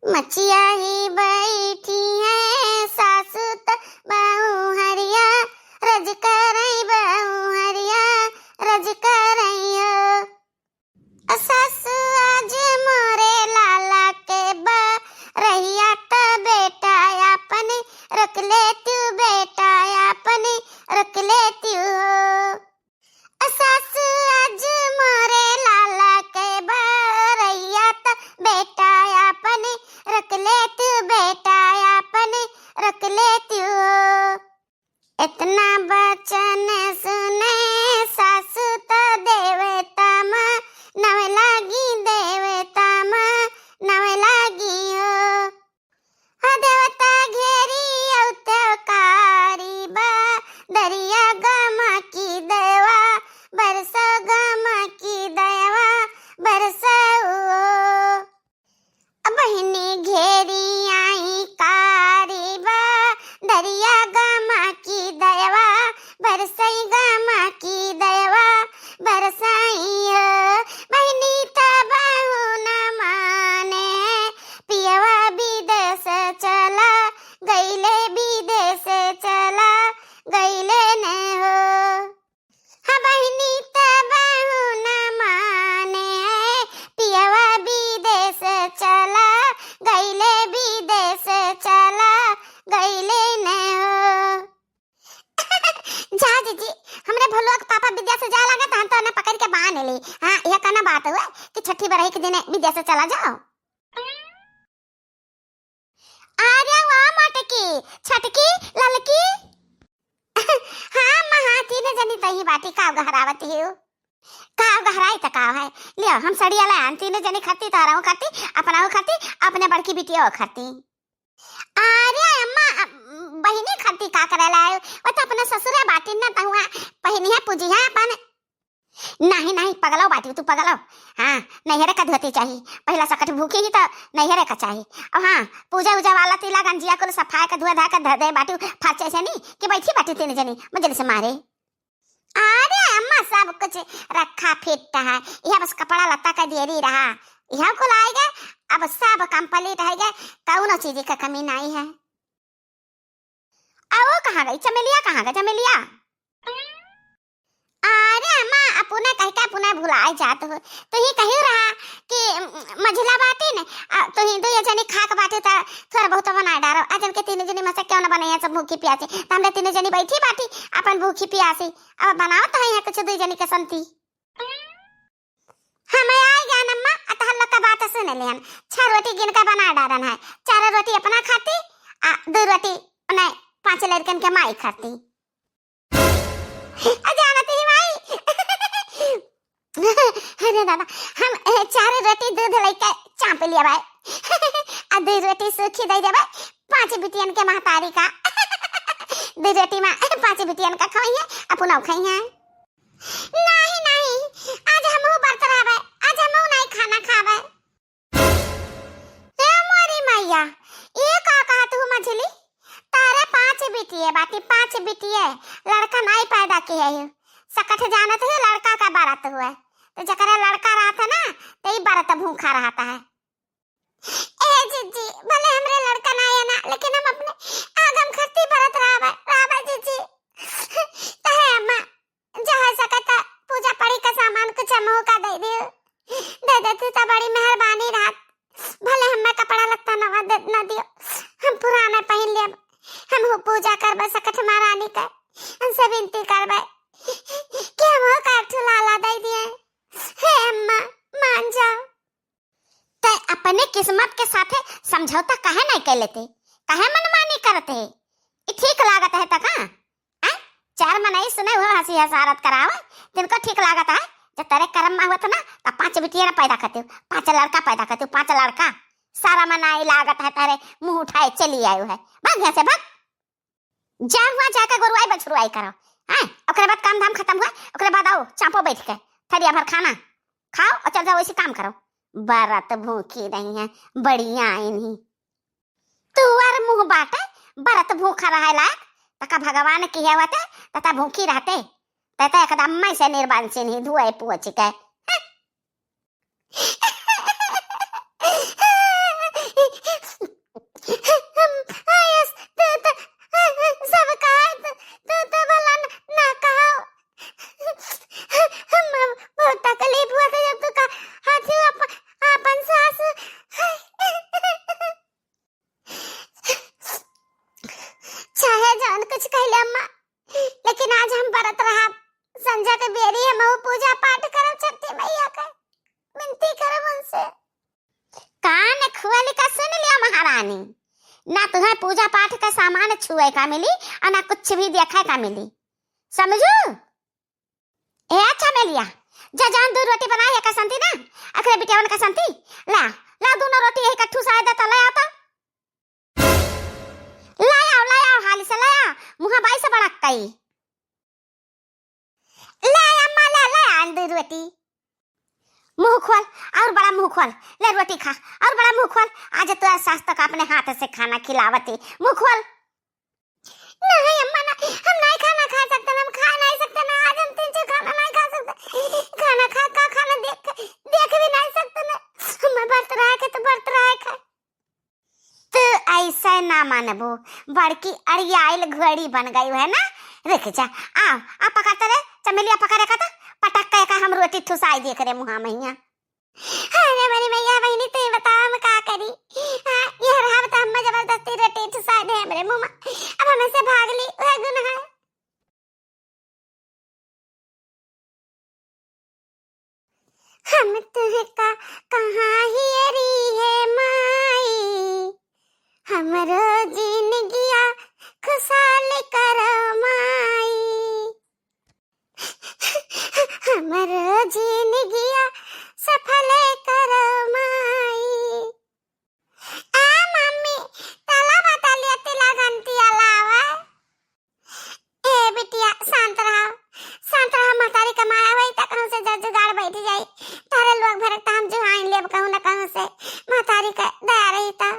मचिया ही बैठी है सासु त बहू हरिया रज करई बहू हरिया रज करई सासु आज मोरे लाला के बा रहिया त बेटा अपने रख ले तू बेटा अपने रख ले तू सासु आज मोरे लाला के बा रहिया त बेटा अपने रख ले तू बेटा अपने रख ले तू इतना बचन सुने सासु तो देवता माँ नव लागी देवता माँ नव लागी हो देवता घेरी औते कारी बा दरिया गमा की देवा बरसा गमा की देवा बरसा बहनी घेरी आई कारी बा दरिया गमा की दयवा बरसाई गमा की दयवा बरसाई बहनी तबाहू न माने पियवा विदेश चला गईले विदेश चला गईले न हो हाँ बहनी तबाहू न माने पियवा विदेश चला गईले विदेश चला गईले न हो जा जी हमरे भलुआ के पापा विदेश से जा लगा त ना पकड़ के बांध ले। हां यह कहना बात हुआ कि छठी बरही के दिन विदेश से चला जाओ। अरे वाह मटकी छटकी ललकी हां महाती ने जनी तही बाटी काव गहरावती हो काव गहराई त काव है लियो हम सड़िया ला आंटी ने जनी खाती ताराओ खाती अपनाओ खाती अपने बड़की बिटिया खाती। अरे अम्मा बहिनी खाती का करे लायो वो तो अपना ससुरा बाटी ना तहुआ बहिनी है पूजी है अपन नहीं नहीं पगलाओ बाटी तू पगलाओ। हाँ नैहरे का धोती चाहिए पहला सकट भूखी ही तो नैहरे का चाहिए और हाँ पूजा उजा वाला तिला गंजिया को सफाई का धुआ धा का धर दे बाटी फाचे से नहीं कि बैठी बाटी तीन जनी मुझे से मारे। अरे अम्मा सब कुछ रखा फिट है यह बस कपड़ा लत्ता का देरी रहा यह को लाएगा अब सब कंप्लीट है गया कौन चीज का कमी नहीं है। वो कहाँ गई चमेलिया कहाँ गई चमेलिया। अरे अम्मा अपने कह के अपने भुलाए जात हो तो ही कही रहा कि मझला बाटी ने तो ही दो जनी खाक बाटी ता थोड़ा बहुत बना डारो अजन के तीन जनी मसे क्यों ना बनाया सब भूखी प्यासी तो हमरे तीन जनी बैठी बाटी अपन भूखी प्यासी अब बनाओ तो है कुछ दो जनी के संती हमें आ गया अम्मा अतः लोग का बात सुन ले हम 6 रोटी गिन के बना डारन है 4 रोटी अपना खाती 2 रोटी उन्हें 5 लड़कन के माई खाती जानती ही माई अरे दादा हम 4 रोटी दूध लेके चाप लिया भाई 2 रोटी सूखी दे दे भाई 5 बिटियन के महतारी का 2 रोटी में 5 बिटियन का खाइए अपना खाइए। नहीं नहीं आज हम बर्त रहबे आज हम नहीं खाना खाबे। ए मोरी मैया ये का कहा तू मछली तारे 5 बिटिया बाकी 5 बिटिया लड़का नहीं पैदा किए है सकठ जानत है लड़का का बारात हुआ तो जकरा लड़का रहा था ना तो ही बारात भूखा रहता है। ए जीजी भले हमरे लड़का ना है ना लेकिन हम अपने आगम खत्ती बारात राबा जीजी तो है अम्मा जहाँ सकता पूजा पड़ी का सामान कुछ हमो का दे देती तो बड़ी मेहरबानी रात भले हमें कपड़ा लगता नवा दे न दियो हम पुराना पहन लिया हम हो पूजा करबे सकठ महारानी का हमसे विनती करबे कि हम काठ लाला दे दिए हे अम्मा मान जाओ। ते अपने किस्मत के साथे समझौता काहे नहीं कर लेते काहे मनमानी करते ये ठीक लागत है तक हां 4 मनाई सुने हुए हंसी हसारत करावे जिनको ठीक लागत है जब तेरे कर्म में हुआ ना तब 5 बिटिया पैदा करते 5 लड़का पैदा करते 5 लड़का सारा मनाई लागत है तेरे मुंह उठाए चली आयो है भाग यहाँ से भाग जा हुआ जाकर गुरुआई बछरुआई करो हैं ओकरे बाद काम धाम खत्म हुआ ओकरे बाद आओ चांपो बैठ के थरिया भर खाना खाओ और चल जाओ इसी काम करो बारात भूखी रही है बढ़िया इन्हीं तू और मुंह बाटे बारात भूखा रहा लायक तका भगवान की है होते तथा भूखी रहते तथा एकदम मैं से निर्बान से नहीं धुए पोछ के कुछ कहले अम्मा, लेकिन आज हम व्रत रहा संजा के बेरी हम पूजा पाठ करब छठी मैया के विनती करब उनसे। कान खुआली का सुन लिया महारानी, ना तुम्हें पूजा पाठ का सामान छुए का मिली और ना कुछ भी देखा का मिली, समझू? ए अच्छा मेलिया, जा जान दो रोटी बनाई है का संती ना, अखरे बिटियावन का संती ला ला दोनों रोटी एक कट्ठू साए दे तो ले आता, लाया हाली से लाया, मुहा बाई से बड़ा कई लाया अम्मा, लाया दो रोटी, मुंह खोल और बड़ा मुंह खोल, ले रोटी खा और बड़ा मुंह खोल, आज तो सास तक अपने हाथ से खाना खिलावती, मुंह खोल। नहीं अम्मा ना, हम नहीं खाना खा सकते, हम खा नहीं सकते ना, आज हम 3 से खाना नहीं खा सकते, खाना खा का खाना देख भी नहीं सकते ना, हम व्रत रहा के तो व्रत रहा खा। तो ऐसा ना मानबो, बड़की अड़ियाइल घड़ी बन गई है ना, रुक जा, आओ आ पकाते रे चमेलिया, पका रे का पटक के का हम रोटी ठुसाई दे करे मुहा मैया। अरे मेरी मैया बहनी तू बता हम का करी, हां ये रहा बता, हम जबरदस्ती रोटी ठुसाई दे हमरे मुंह में, अब हमें से भाग ली वह गुनाह है। हम तुहे का कहां हियरी है माई, हमरो जिंदगिया खुशहाल कर माई, हमरो जिंदगिया सफल कर माई। आ मम्मी ताला बता लिया तिला घंटी अलावा, ए बिटिया शांत रहा मतारी कमाया हुई तक कहूं से जुगाड़ बैठ जाई, तारे लोग भरक हम जुहाइन लेब कहूं ना कहूं से मतारी का दया रही था,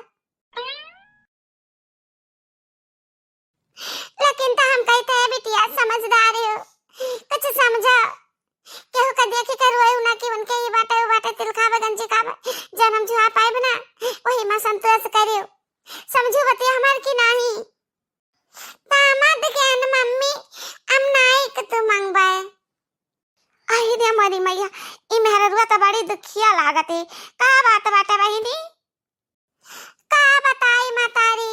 लेकिन तो हम कहते हैं बिटिया समझदार हो, कुछ समझो, केहू का देखी कर रोए ना कि उनके ही बाटे तिल खावे गंजी खावे, जब हम जुहा पाए ना वही मां संतोष करियो, समझू बतिया हमार की नहीं। दामाद के न मम्मी हम नाई के तू मंगवाए, आई रे मरी मैया, ई मेहररुआ तो बड़ी दुखिया लागती, का बात बाटे बहिनी, का बताई मतारी,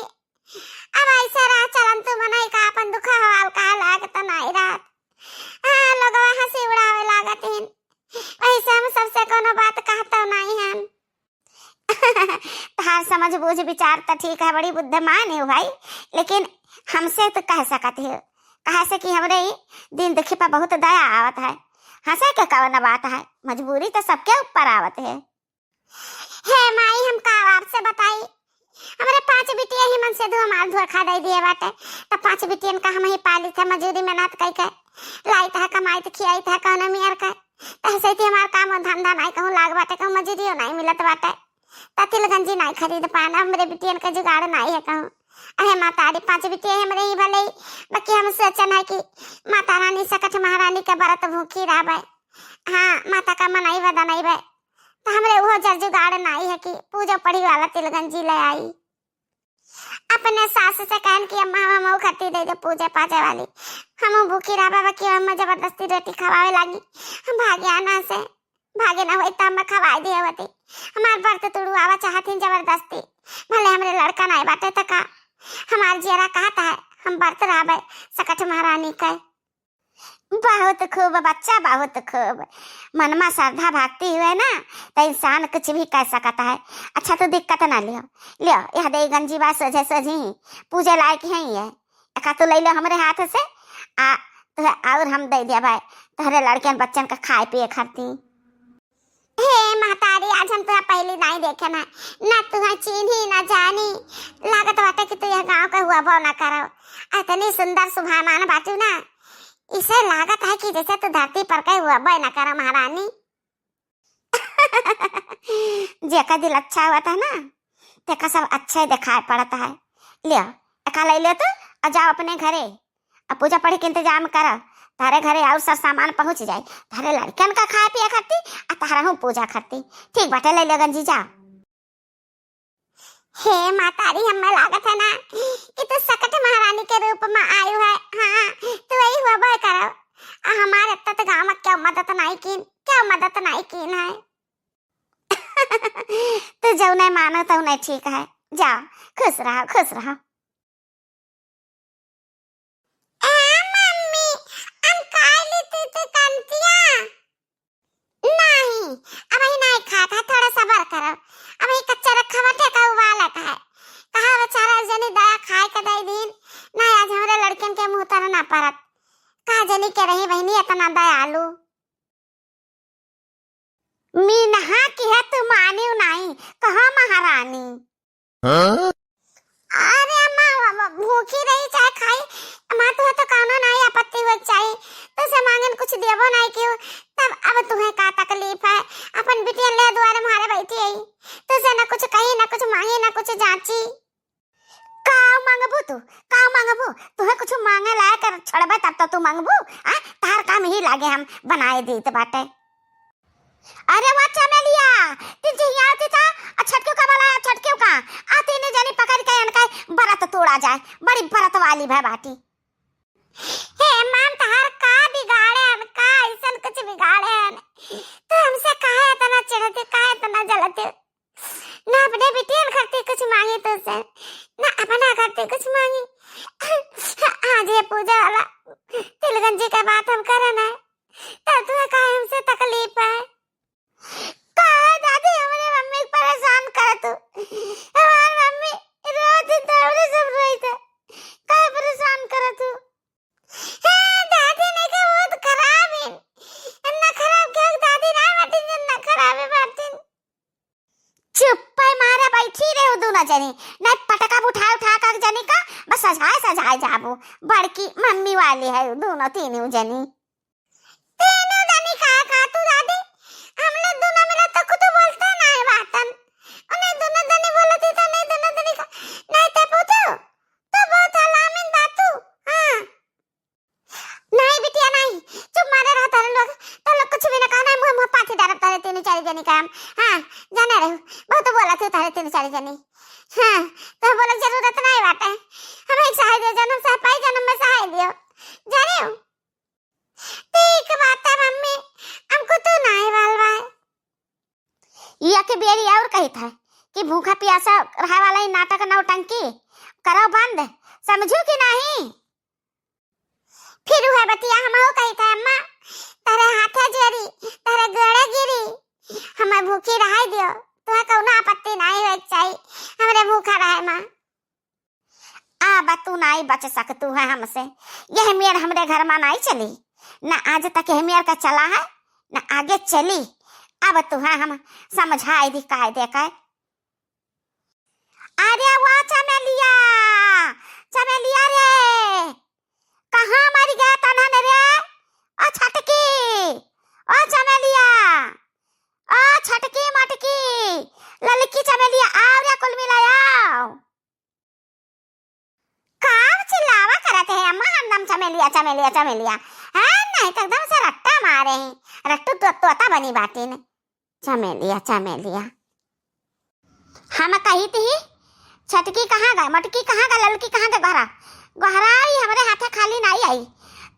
अब ऐसा रहा चलन तू मनाई का अपन दुखा हवाल का लागत नहीं रात, हाँ लोगवा हंसी उड़ावे लागत हैं, ऐसे हम सबसे कोनो बात कहता नहीं हम। तार समझ बूझ विचार तो ठीक है, बड़ी बुद्धिमान है भाई, लेकिन हमसे तो कह सकती है, कह से कि हमरे दिन दुखी पर बहुत दया आवत है, हंसे के कवन बात है, मजबूरी तो सबके ऊपर आवत है। हे माई हम का आपसे बताई, हमारे 5 बिटिया ही मन से दो हमार धोखा दे दिए बाटे, तो 5 बिटियन का हम ही पाली थे, मजूरी मेहनत कई के लाई था, कमाई खियाई था, कहना मियार का ऐसे थी हमार काम धंधा नहीं कहूं लाग बाटे, कहूं मजूरियो नहीं मिलत बाटे, तिल गंजी नहीं खरीद पाना, हमरे बिटियन का जुगाड़ नहीं है कहूं। अरे मातारी 5 बिटिया हमरे ही भले, बाकी हम सोचन है कि माता रानी सकट महारानी के व्रत भूखी रहबे, हाँ माता का मनाई वदा नहीं बे, तो हमरे वो जर जुगाड़ नहीं है कि पूजा पड़ी वाला तिल गंजी ले आई, अपने सास से कहन कि अम्मा हम खट्टी दे दे पूजा पाजे वाली, हम भूखी रहबे, बाकी हम जबरदस्ती रोटी खवावे लगी, हम भाग्या ना से भागे ना होई त हम खवाई दे होती, हमार व्रत तुड़वावा चाहती जबरदस्ती, भले हमरे लड़का नहीं बाटे त का, हमार जेरा कहता है हम व्रत रहबे सकट महारानी के। बहुत खूब बच्चा, बहुत खूब, मनमा श्रद्धा भक्ति हुए ना तो इंसान कुछ भी कर सकता है। अच्छा तो दिक्कत ना लियो, यह दे गंजी बात सोझे सोझी पूजे लायक है ये, का तो ले लो हमरे हाथ से आ तो और हम दे दिया भाई तोहरे लड़के बच्चन का खाए पिए खाती। हे महतारी आज हम तुझे पहले नहीं देखे ना तुझे चीनी ना जानी, लागत बाटे कि तू यह गाँव का हुआ भाव ना करो, इतनी सुंदर सुभामान बाटू ना, इसे लागत है कि जैसे तू धरती पर कहीं हुआ भाई ना करो महारानी। जेका दिल अच्छा हुआ था ना तेका सब अच्छा ही दिखाई पड़ता है, लियो एका ले लियो तो और जाओ अपने घरे, अब पूजा पढ़ी के इंतजाम करो, तारे घरे और सब सामान पहुंच जाए, तारे लड़कन का खाए पिए खाती और तारा हूँ पूजा करती, ठीक बाटे ले लो गंजी जाओ। हे मातारी हमें लागत है ना कि तू सकट महारानी के रूप में आयु है, हाँ तू वही हुआ भाई करो, हमारे तो गाँव में क्या मदद नहीं की है। तू जो नहीं मानो तो नहीं ठीक है, जाओ खुश रहो खुश रहो। करो। अब ये कच्चा रखा बाटे का उबाला का है। कहा बेचारा जनी दया खाए के दई दिन ना आज हमरे लड़कन के मुंह तर ना परत। कहा जनी के रही बहनी इतना दयालु। मीनहा की है तू मानी नहीं कहा महारानी। अरे अम्मा भूखी रही चाहे खाई अम्मा तुहे तो कानो नहीं आपत्ति हो चाहिए तो से मांगन कुछ देबो नहीं क्यों तब अब तुम्हें का तकलीफ है। अपन बिटिया ले द्वारे मारे बैठी आई तो से ना कुछ कही ना कुछ मांगी ना कुछ जांची। काऊ मांगबू तुम्हें कुछ मांगे लाए कर छड़बे तब तो तू मांगबू। आ तार काम ही लागे हम बनाए देत बाटे। अरे वो चमेलिया तीन चाहिए आती था छटक्यों का वाला छटक्यों का आती ने जानी पकड़ के अनका बरत तोड़ा जाए बड़ी बरत वाली है बाटी। हे माम तहार का बिगाड़े अनका ऐसन कुछ बिगाड़े तो हमसे काहे इतना चिढ़ते काहे इतना जलते ना अपने बिटिया करते कुछ मांगे तो से ना अपना करते कुछ मांगे। आज ये पूजा वाला तिलगंजी का बात हम करना है तब तुम्हें काहे हमसे तकलीफ है। कहा दादी हमारे मम्मी परेशान कर तू हमारी मम्मी रोज दौड़े सब रोई थे कहा परेशान कर तू। दादी ने कहा बहुत खराब है अन्ना खराब क्या दादी ना बाटी जन्ना खराब है बाटी। चुप पे मारे बैठी रहे दोनों जनी नहीं पटका उठा उठा कर जनी का बस सजाए जाबो बड़की मम्मी वाली है दोनों तीनों जनी का तू दादी हम लोग दोनों मिला तो कुछ बोलते ना है बातन उन्हें दोनों दनी बोलती तो नहीं दोनों दनी का नहीं तो पूछो तो बहुत हलामिन बातू। हां नहीं बिटिया नहीं चुप मारे रहा तारे लोग तो लोग कुछ भी ना कहना मुंह पाथी डालत तारे तीन चार जनी काम। हां जाने रहो बहुत बोला तू तारे तीन चार जनी। हां तो बोले जरूरत नहीं बात है हमें एक सहाय दे जन्म सह पाई जन्म में सहाय दियो जाने हो। ठीक बात है मम्मी हमको तो नहीं वालवा या के बेरी और कही था कि भूखा प्यासा रहा वाला ही नाटक नौटंकी करो बंद समझू कि नहीं। फिर है बतिया हम हो कही था अम्मा तारे हाथे जेरी तारे गड़े गिरी हमें भूखी रह दियो तुम्हें कौनो आपत्ति नहीं हो चाहिए हमरे भूखा रहे मां। आ तू नहीं बच सकतू है हमसे यह मेर हमरे घर में नहीं चली ना आज तक हेमियर का चला है ना आगे चली। अब तू है हम समझाए दी कायदे का। अरे वो चमेलिया रे कहाँ मर गया तनहन रे ओ चमेलिया ओ छटकी मटकी ललकी चमेलिया आओ रे कुल मिलाओ। काम चिल्लावा करते हैं अम्मा हम चमेलिया है नहीं तो एकदम से रट्टा मारे हैं रट्टू तोता बनी बाटी ने चमेलिया। हम कही थी छटकी कहाँ गए मटकी कहाँ गए ललकी कहाँ गए गहरा ही हमारे हाथे खाली नहीं आई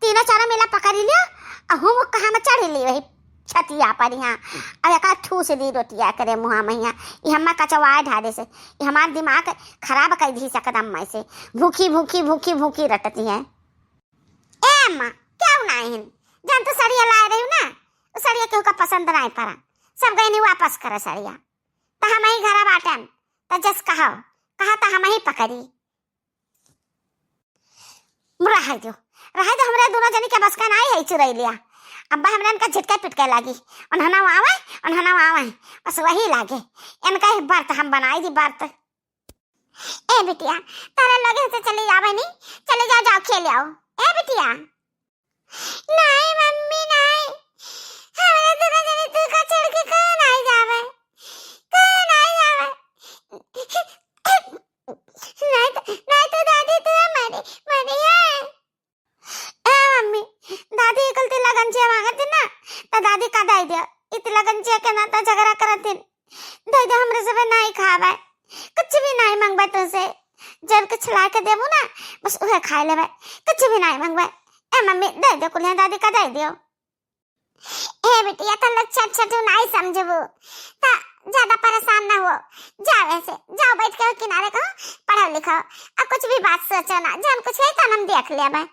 तीनों चारों मिला पकड़ लियो हम कहाँ में चढ़ ली वही छतिया पर यहाँ अब एक ठूस दी रोटिया करे मुहा मैया ये हमारा कचवाए ढारे से ये हमारा दिमाग खराब कर दी सकदम में से भूखी रटती है। ए अम्मा क्या नहीं जान तो सड़िया ला रही हूँ ना सड़िया केहू का पसंद नहीं पड़ा सब गई वापस करे सड़िया तो हम ही घर बाटन तो जस कहा तो हम ही पकड़ी रह दो हमरे दोनों जनी के बस का नहीं है चुराई लिया अब्बा हमरे इनका झटका पिटके लागी उन्हना आवे बस वही लागे इनका ही बर्त हम बनाई दी बर्त। ए बिटिया तारे लगे से चले आवे नहीं चले जाओ खेल आओ। ए बिटिया नहीं मम्मी नहीं हमरे दोनों जनी तू का छोड़ के कहीं नहीं जावे नहीं तो दादी तू मरी है। ए मम्मी दादी कल लगन से मांगत ना तो दादी का दे दिया इत लगन से के ना तो झगड़ा करत दे दे हमरे सब नहीं खावे कुछ भी नहीं मांगबे तो से जब कुछ ला के देबू ना बस उहे खा लेबे कुछ भी नहीं मांगबे। ए मम्मी दे दे कुल दादी का दे दियो। ए बेटिया तो लग छट नहीं समझबू ता ज्यादा परेशान ना हो जाओ ऐसे जाओ बैठ के किनारे कहो पढ़ो लिखो अब कुछ भी बात सोचो ना जब कुछ है तो हम देख लेबे।